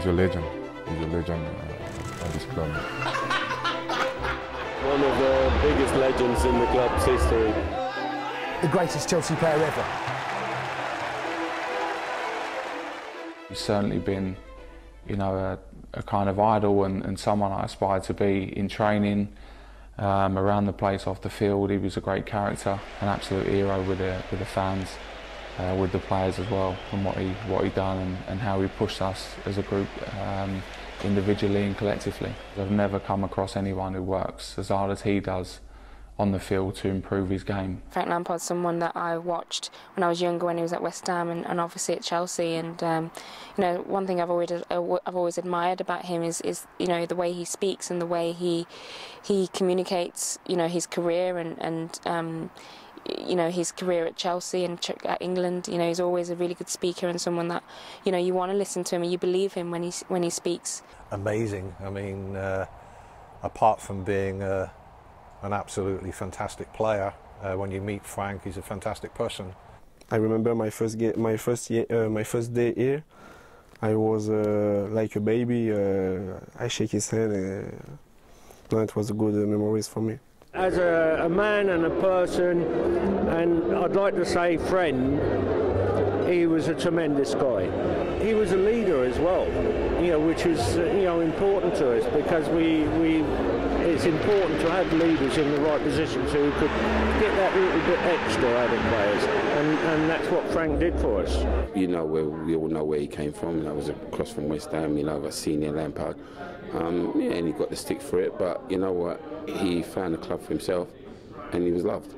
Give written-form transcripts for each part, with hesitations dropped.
He's a legend. He's a legend at this club. One of the biggest legends in the club's history. The greatest Chelsea player ever. He's certainly been, you know, a kind of idol and someone I aspired to be in training, around the place, off the field. He was a great character, an absolute hero with the fans, with the players as well, from what he done and how he pushed us as a group, individually and collectively. I've never come across anyone who works as hard as he does on the field to improve his game. Frank Lampard's someone that I watched when I was younger, when he was at West Ham and obviously at Chelsea. And you know, one thing I've always admired about him is you know, the way he speaks and the way he communicates, you know, his career and you know, his career at Chelsea and at England. You know, he's always a really good speaker and someone that, you know, you want to listen to him and you believe him when he speaks. Amazing. I mean, apart from being an absolutely fantastic player, when you meet Frank, he's a fantastic person. I remember my first day here. I was like a baby. I shake his hand. No, it was good memories for me. As a man and a person, and I'd like to say friend, he was a tremendous guy. He was a leader as well, you know, which is, you know, important to us, because it's important to have leaders in the right positions who could get that little bit extra out of players, and that's what Frank did for us. You know, we all know where he came from. That was across from West Ham, you know, got senior Lampard. Yeah, and he got the stick for it, but you know what? He found a club for himself, and he was loved.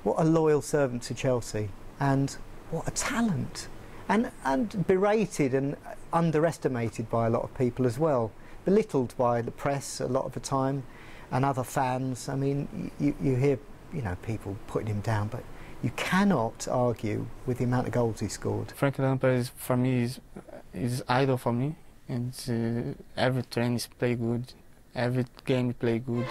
What a loyal servant to Chelsea, and what a talent, and berated and underestimated by a lot of people as well, belittled by the press a lot of the time, and other fans. I mean, you hear, you know, people putting him down, but you cannot argue with the amount of goals he scored. Frankie Lampard, for me, is idol for me. And every training he play good, every game he play good.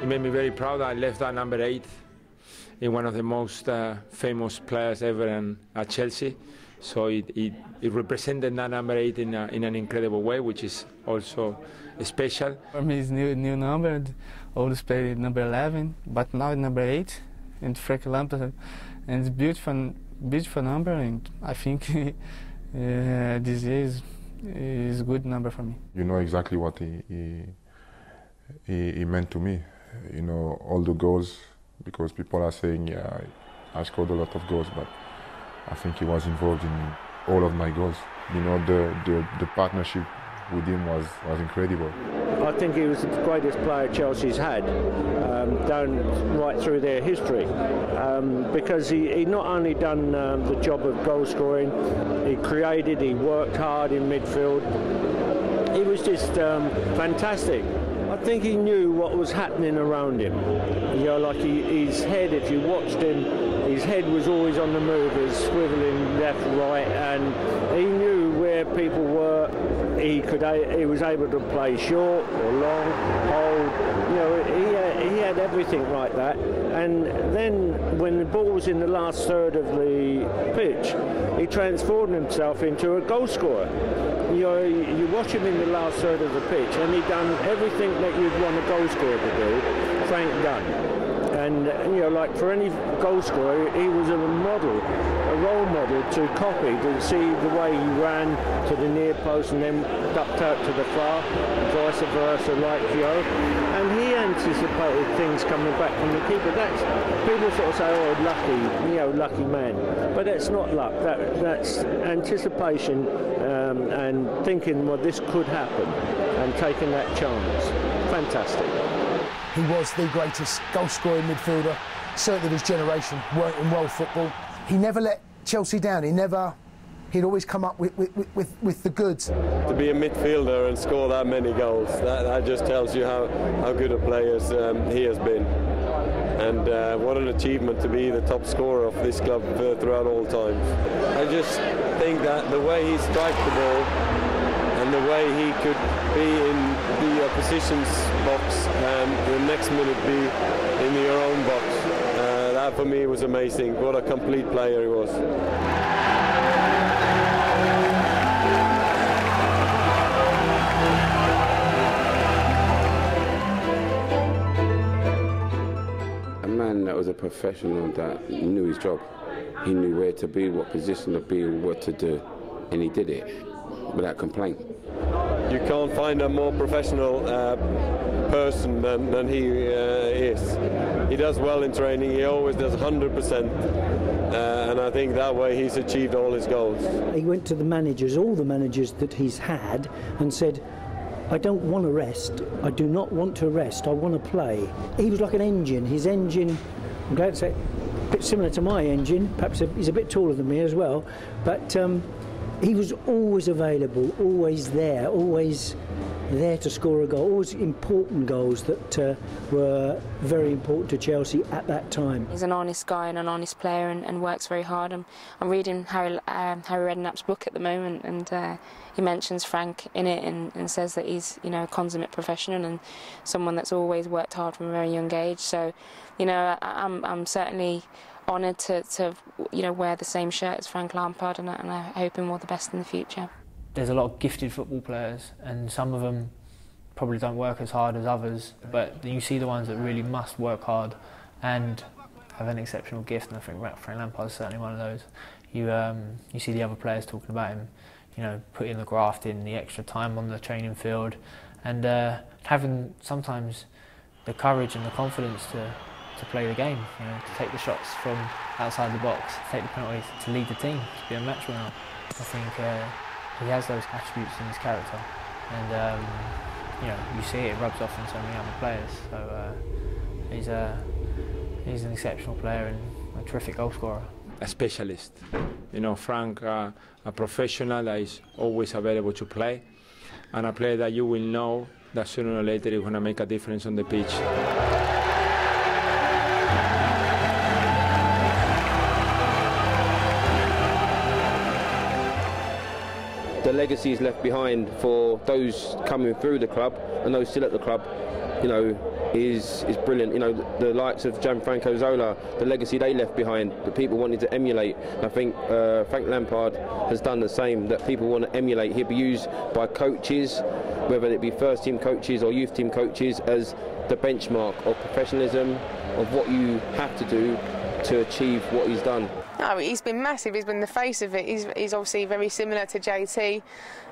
It made me very proud. I left at number 8 in one of the most famous players ever at Chelsea. So it represented that number 8 in an incredible way, which is also special. For me, it's new number. Always played number 11, but now number 8, and Frank Lampard, and it's beautiful number, and I think this is a good number for me. You know exactly what he meant to me. You know, all the goals, because people are saying, yeah, I scored a lot of goals, but I think he was involved in all of my goals. You know, the partnership with him was incredible. I think he was the greatest player Chelsea's had, down right through their history, because he not only done the job of goal scoring, he created, he worked hard in midfield. He was just fantastic. I think he knew what was happening around him. You know, like his head, if you watched him, his head was always on the move, he was swiveling left, right, and he knew where people were. He was able to play short or long, hold. You know, he had everything like that. And then when the ball was in the last third of the pitch, he transformed himself into a goal scorer. You know, you watch him in the last third of the pitch, and he done everything that you'd want a goal scorer to do. Frank done. And you know, like for any goal scorer, he was a model, a role model to copy, to see the way he ran to the near post and then ducked out to the far, and vice versa, like Joe. And he anticipated things coming back from the keeper. That's, people sort of say, oh, lucky, you know, lucky man. But that's not luck. That's anticipation and thinking, well, this could happen, and taking that chance. Fantastic. He was the greatest goal-scoring midfielder, certainly of his generation, worked in world football. He never let Chelsea down. He'd always come up with the goods. To be a midfielder and score that many goals, that just tells you how good a player he has been. And what an achievement to be the top scorer of this club throughout all times. I just think that the way he strikes the ball and and the way he could be in the opposition's box and the next minute be in your own box. That for me was amazing. What a complete player he was. That was a professional that knew his job. He knew where to be, what position to be, what to do, and he did it without complaint. You can't find a more professional person than he is. He does well in training, he always does 100%, and I think that way he's achieved all his goals. He went to the managers, all the managers that he's had, and said, I don't want to rest, I do not want to rest, I want to play. He was like an engine. His engine, I'm glad to say, a bit similar to my engine, perhaps he's a bit taller than me as well, but he was always available, always there to score a goal, always important goals that were very important to Chelsea at that time. He's an honest guy and an honest player and works very hard. I'm reading Harry Redknapp's book at the moment, and he mentions Frank in it and says that he's, you know, a consummate professional and someone that's always worked hard from a very young age. So, you know, I'm certainly honoured to you know, wear the same shirt as Frank Lampard, and I hope him all the best in the future. There's a lot of gifted football players, and some of them probably don't work as hard as others, but you see the ones that really must work hard and have an exceptional gift, and I think Frank Lampard is certainly one of those. You see the other players talking about him, you know, putting the graft in, the extra time on the training field, and having sometimes the courage and the confidence to play the game, you know, to take the shots from outside the box, to take the penalties, to lead the team, to be a match winner. I think he has those attributes in his character, and you know, you see it rubs off on so many other players. So he's an exceptional player and a terrific goal scorer. A specialist, you know, Frank, a professional that is always available to play, and a player that you will know that sooner or later is going to make a difference on the pitch. The legacy is left behind for those coming through the club and those still at the club, you know, is brilliant. You know, the likes of Gianfranco Zola, the legacy they left behind, that people wanted to emulate. I think Frank Lampard has done the same, that people want to emulate. He'll be used by coaches, whether it be first team coaches or youth team coaches, as the benchmark of professionalism, of what you have to do to achieve what he's done. No, he's been massive. He's been the face of it. He's obviously very similar to JT.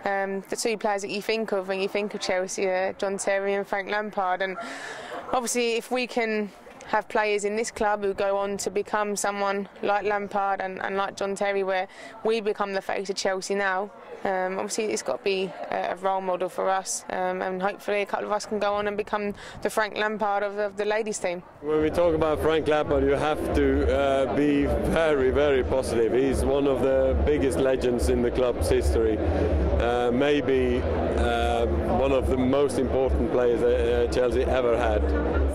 The two players that you think of when you think of Chelsea are John Terry and Frank Lampard. And obviously, if we can have players in this club who go on to become someone like Lampard and like John Terry, where we become the face of Chelsea now, obviously it's got to be a role model for us, and hopefully a couple of us can go on and become the Frank Lampard of the ladies team. When we talk about Frank Lampard, you have to be very, very positive. He's one of the biggest legends in the club's history, maybe one of the most important players Chelsea ever had.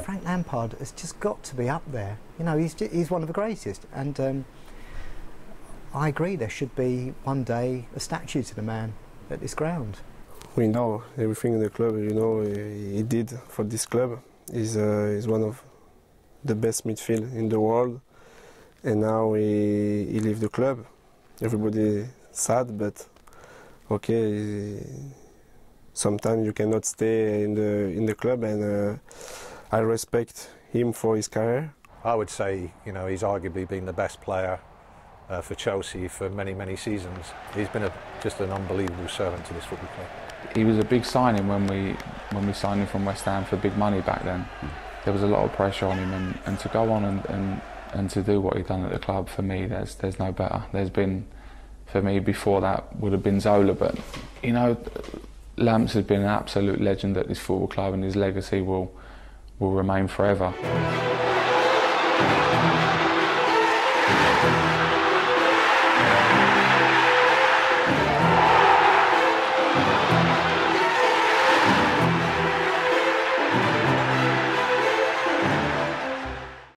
Frank Lampard has just got to be up there. You know, he's one of the greatest, and I agree there should be one day a statue to the man at this ground. We know everything in the club, you know, he did for this club. He's one of the best midfield in the world, and now he left the club. Everybody sad, but okay, sometimes you cannot stay in the club, and I respect him for his career. I would say, you know, he's arguably been the best player for Chelsea for many, many seasons. He's been just an unbelievable servant to this football club. He was a big signing when we signed him from West Ham for big money back then. There was a lot of pressure on him, and to go on and to do what he'd done at the club, for me, there's no better. There's been, for me, before that would have been Zola, but you know, Lamps has been an absolute legend at this football club, and his legacy will remain forever.